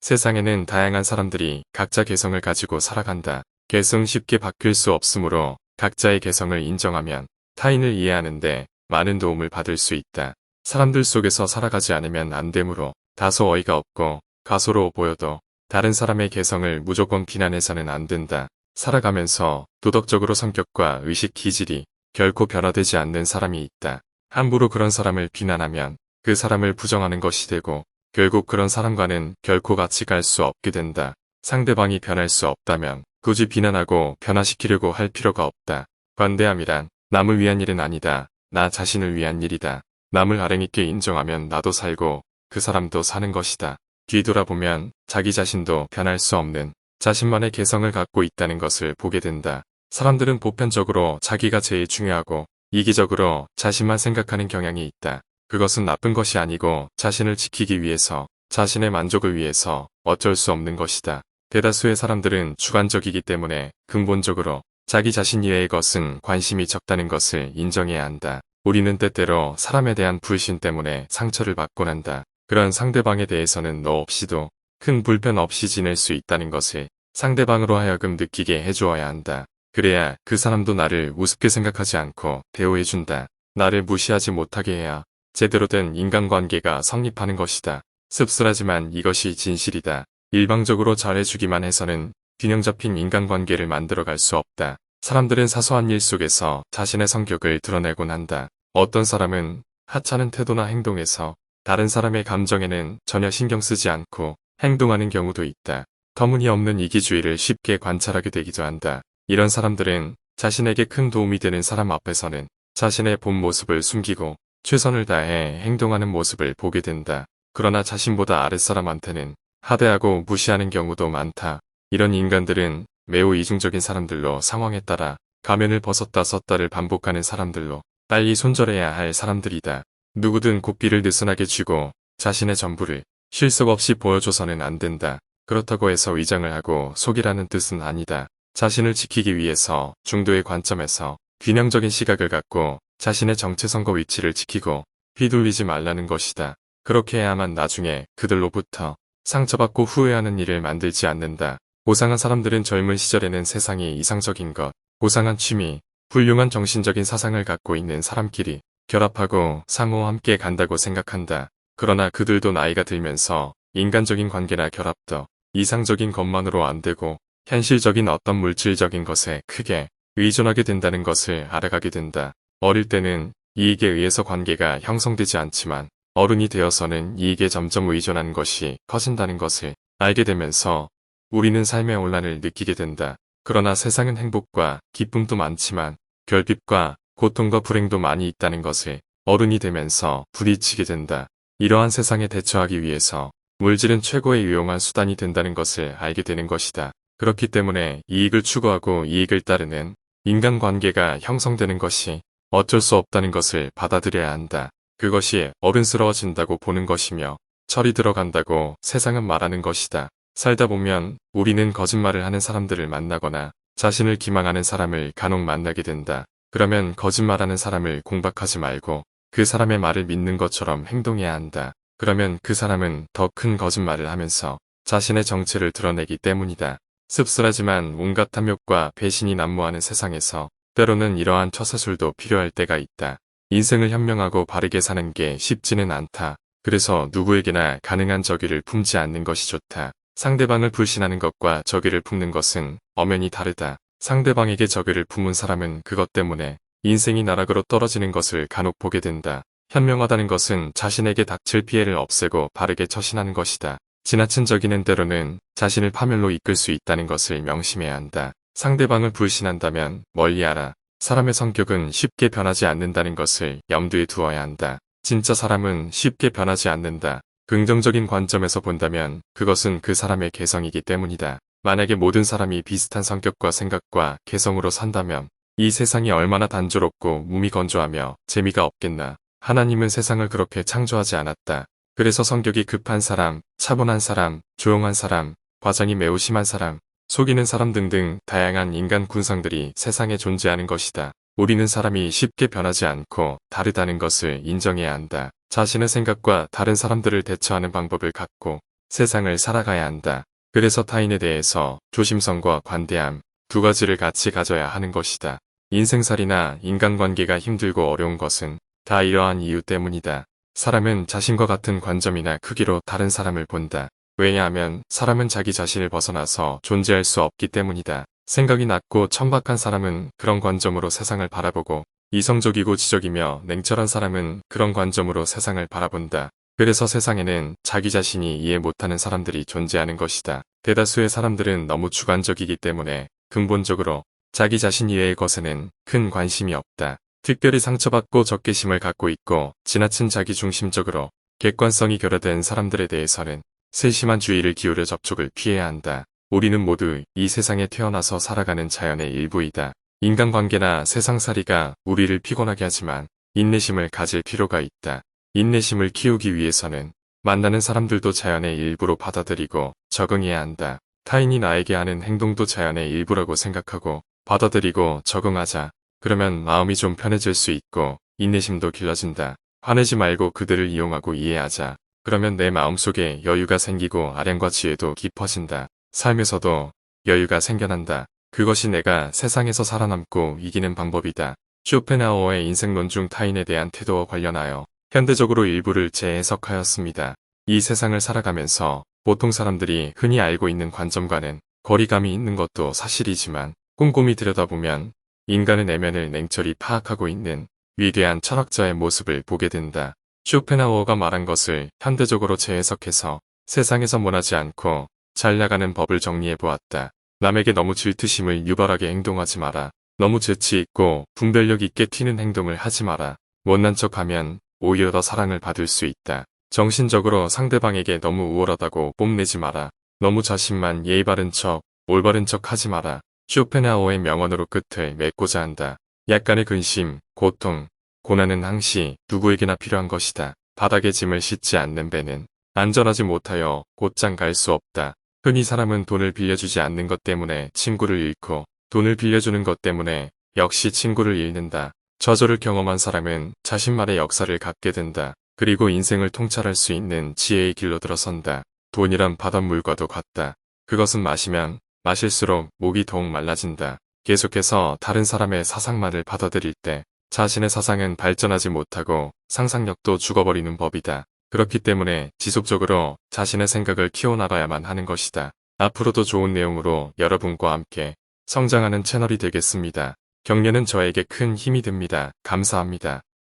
세상에는 다양한 사람들이 각자 개성을 가지고 살아간다. 개성 쉽게 바뀔 수 없으므로 각자의 개성을 인정하면 타인을 이해하는데 많은 도움을 받을 수 있다. 사람들 속에서 살아가지 않으면 안 되므로 다소 어이가 없고 가소로워 보여도 다른 사람의 개성을 무조건 비난해서는 안 된다. 살아가면서 도덕적으로 성격과 의식 기질이 결코 변화되지 않는 사람이 있다. 함부로 그런 사람을 비난하면 그 사람을 부정하는 것이 되고 결국 그런 사람과는 결코 같이 갈 수 없게 된다. 상대방이 변할 수 없다면 굳이 비난하고 변화시키려고 할 필요가 없다. 관대함이란 남을 위한 일은 아니다. 나 자신을 위한 일이다. 남을 아랭있게 인정하면 나도 살고 그 사람도 사는 것이다. 뒤돌아보면 자기 자신도 변할 수 없는 자신만의 개성을 갖고 있다는 것을 보게 된다. 사람들은 보편적으로 자기가 제일 중요하고 이기적으로 자신만 생각하는 경향이 있다. 그것은 나쁜 것이 아니고 자신을 지키기 위해서, 자신의 만족을 위해서 어쩔 수 없는 것이다. 대다수의 사람들은 주관적이기 때문에 근본적으로 자기 자신 이외의 것은 관심이 적다는 것을 인정해야 한다. 우리는 때때로 사람에 대한 불신 때문에 상처를 받곤 한다. 그런 상대방에 대해서는 너 없이도 큰 불편 없이 지낼 수 있다는 것을 상대방으로 하여금 느끼게 해주어야 한다. 그래야 그 사람도 나를 우습게 생각하지 않고 대우해준다. 나를 무시하지 못하게 해야 제대로 된 인간관계가 성립하는 것이다. 씁쓸하지만 이것이 진실이다. 일방적으로 잘해주기만 해서는 균형 잡힌 인간관계를 만들어갈 수 없다. 사람들은 사소한 일 속에서 자신의 성격을 드러내곤 한다. 어떤 사람은 하찮은 태도나 행동에서 다른 사람의 감정에는 전혀 신경 쓰지 않고 행동하는 경우도 있다. 터무니없는 이기주의를 쉽게 관찰하게 되기도 한다. 이런 사람들은 자신에게 큰 도움이 되는 사람 앞에서는 자신의 본 모습을 숨기고 최선을 다해 행동하는 모습을 보게 된다. 그러나 자신보다 아랫사람한테는 하대하고 무시하는 경우도 많다. 이런 인간들은 매우 이중적인 사람들로 상황에 따라 가면을 벗었다 썼다를 반복하는 사람들로 빨리 손절해야 할 사람들이다. 누구든 고삐를 느슨하게 쥐고 자신의 전부를 실속 없이 보여줘서는 안 된다. 그렇다고 해서 위장을 하고 속이라는 뜻은 아니다. 자신을 지키기 위해서 중도의 관점에서 균형적인 시각을 갖고 자신의 정체성과 위치를 지키고 휘둘리지 말라는 것이다. 그렇게 해야만 나중에 그들로부터 상처받고 후회하는 일을 만들지 않는다. 고상한 사람들은 젊은 시절에는 세상이 이상적인 것, 고상한 취미, 훌륭한 정신적인 사상을 갖고 있는 사람끼리 결합하고 상호 함께 간다고 생각한다. 그러나 그들도 나이가 들면서 인간적인 관계나 결합도 이상적인 것만으로 안 되고 현실적인 어떤 물질적인 것에 크게 의존하게 된다는 것을 알아가게 된다. 어릴 때는 이익에 의해서 관계가 형성되지 않지만 어른이 되어서는 이익에 점점 의존하는 것이 커진다는 것을 알게 되면서 우리는 삶의 혼란을 느끼게 된다. 그러나 세상은 행복과 기쁨도 많지만 결핍과 고통과 불행도 많이 있다는 것을 어른이 되면서 부딪히게 된다. 이러한 세상에 대처하기 위해서 물질은 최고의 유용한 수단이 된다는 것을 알게 되는 것이다. 그렇기 때문에 이익을 추구하고 이익을 따르는 인간관계가 형성되는 것이 어쩔 수 없다는 것을 받아들여야 한다. 그것이 어른스러워진다고 보는 것이며 철이 들어간다고 세상은 말하는 것이다. 살다 보면 우리는 거짓말을 하는 사람들을 만나거나 자신을 기망하는 사람을 간혹 만나게 된다. 그러면 거짓말하는 사람을 공박하지 말고 그 사람의 말을 믿는 것처럼 행동해야 한다. 그러면 그 사람은 더 큰 거짓말을 하면서 자신의 정체를 드러내기 때문이다. 씁쓸하지만 온갖 탐욕과 배신이 난무하는 세상에서 때로는 이러한 처세술도 필요할 때가 있다. 인생을 현명하고 바르게 사는 게 쉽지는 않다. 그래서 누구에게나 가능한 저기를 품지 않는 것이 좋다. 상대방을 불신하는 것과 저기를 품는 것은 엄연히 다르다. 상대방에게 저기를 품은 사람은 그것 때문에 인생이 나락으로 떨어지는 것을 간혹 보게 된다. 현명하다는 것은 자신에게 닥칠 피해를 없애고 바르게 처신하는 것이다. 지나친 저기는 때로는 자신을 파멸로 이끌 수 있다는 것을 명심해야 한다. 상대방을 불신한다면 멀리하라. 사람의 성격은 쉽게 변하지 않는다는 것을 염두에 두어야 한다. 진짜 사람은 쉽게 변하지 않는다. 긍정적인 관점에서 본다면 그것은 그 사람의 개성이기 때문이다. 만약에 모든 사람이 비슷한 성격과 생각과 개성으로 산다면 이 세상이 얼마나 단조롭고 무미건조하며 재미가 없겠나. 하나님은 세상을 그렇게 창조하지 않았다. 그래서 성격이 급한 사람, 차분한 사람, 조용한 사람, 과장이 매우 심한 사람, 속이는 사람 등등 다양한 인간 군상들이 세상에 존재하는 것이다. 우리는 사람이 쉽게 변하지 않고 다르다는 것을 인정해야 한다. 자신의 생각과 다른 사람들을 대처하는 방법을 갖고 세상을 살아가야 한다. 그래서 타인에 대해서 조심성과 관대함 두 가지를 같이 가져야 하는 것이다. 인생살이나 인간관계가 힘들고 어려운 것은 다 이러한 이유 때문이다. 사람은 자신과 같은 관점이나 크기로 다른 사람을 본다. 왜냐하면 사람은 자기 자신을 벗어나서 존재할 수 없기 때문이다. 생각이 낮고 천박한 사람은 그런 관점으로 세상을 바라보고 이성적이고 지적이며 냉철한 사람은 그런 관점으로 세상을 바라본다. 그래서 세상에는 자기 자신이 이해 못하는 사람들이 존재하는 것이다. 대다수의 사람들은 너무 주관적이기 때문에 근본적으로 자기 자신 이외의 것에는 큰 관심이 없다. 특별히 상처받고 적개심을 갖고 있고 지나친 자기중심적으로 객관성이 결여된 사람들에 대해서는 세심한 주의를 기울여 접촉을 피해야 한다. 우리는 모두 이 세상에 태어나서 살아가는 자연의 일부이다. 인간관계나 세상살이가 우리를 피곤하게 하지만 인내심을 가질 필요가 있다. 인내심을 키우기 위해서는 만나는 사람들도 자연의 일부로 받아들이고 적응해야 한다. 타인이 나에게 하는 행동도 자연의 일부라고 생각하고 받아들이고 적응하자. 그러면 마음이 좀 편해질 수 있고 인내심도 길러진다. 화내지 말고 그들을 이용하고 이해하자. 그러면 내 마음속에 여유가 생기고 아량과 지혜도 깊어진다. 삶에서도 여유가 생겨난다. 그것이 내가 세상에서 살아남고 이기는 방법이다. 쇼펜하우어의 인생론 중 타인에 대한 태도와 관련하여 현대적으로 일부를 재해석하였습니다. 이 세상을 살아가면서 보통 사람들이 흔히 알고 있는 관점과는 거리감이 있는 것도 사실이지만 꼼꼼히 들여다보면 인간의 내면을 냉철히 파악하고 있는 위대한 철학자의 모습을 보게 된다. 쇼펜하우어가 말한 것을 현대적으로 재해석해서 세상에서 원하지 않고 잘 나가는 법을 정리해 보았다. 남에게 너무 질투심을 유발하게 행동하지 마라. 너무 재치 있고 분별력 있게 튀는 행동을 하지 마라. 못난 척하면 오히려 더 사랑을 받을 수 있다. 정신적으로 상대방에게 너무 우월하다고 뽐내지 마라. 너무 자신만 예의 바른 척, 올바른 척 하지 마라. 쇼펜하우어의 명언으로 끝을 맺고자 한다. 약간의 근심, 고통, 고난은 항시 누구에게나 필요한 것이다. 바닥에 짐을 싣지 않는 배는 안전하지 못하여 곧장 갈 수 없다. 흔히 사람은 돈을 빌려주지 않는 것 때문에 친구를 잃고 돈을 빌려주는 것 때문에 역시 친구를 잃는다. 저절을 경험한 사람은 자신만의 역사를 갖게 된다. 그리고 인생을 통찰할 수 있는 지혜의 길로 들어선다. 돈이란 바닷물과도 같다. 그것은 마시면 마실수록 목이 더욱 말라진다. 계속해서 다른 사람의 사상만을 받아들일 때 자신의 사상은 발전하지 못하고 상상력도 죽어버리는 법이다. 그렇기 때문에 지속적으로 자신의 생각을 키워나가야만 하는 것이다. 앞으로도 좋은 내용으로 여러분과 함께 성장하는 채널이 되겠습니다. 격려는 저에게 큰 힘이 됩니다. 감사합니다.